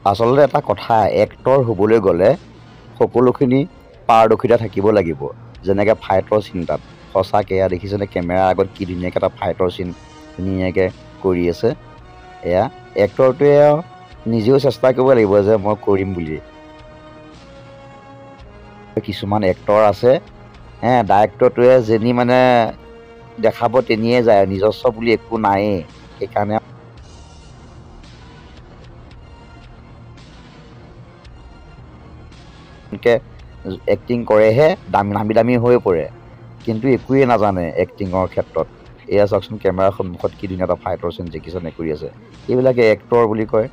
আচলতে এটা কথা, এক্টৰ হ'বলৈ গ'লে সকলোখিনি পাৰদৰ্শিতা থাকিব লাগিব। যেনেকৈ ফাইটৰ চিন তাত সঁচাকৈ এয়া দেখিছেনে, কেমেৰাৰ আগত কি ধুনীয়াকৈ এটা ফাইটৰ চিন ধুনীয়াকৈ কৰি আছে। এয়া এক্টৰটোৱে নিজেও চেষ্টা কৰিব লাগিব যে মই কৰিম বুলি। কিছুমান এক্টৰ আছে ডাইৰেক্টৰটোৱে যেনি মানে দেখাব তেনিয়ে যায়, নিজস্ব বুলি একো নায়েই। সেইকাৰণে এক্টিং কৰেহে নামি দামী হৈ পৰে, কিন্তু একোৱেই নাজানে এক্টিঙৰ ক্ষেত্ৰত। এয়া চাওকচোন, কেমেৰাৰ সন্মুখত কি ধুনীয়া এটা ফাইটৰ চিন দেখিছেনে কৰি আছে। এইবিলাকে এক্টৰ বুলি কয়।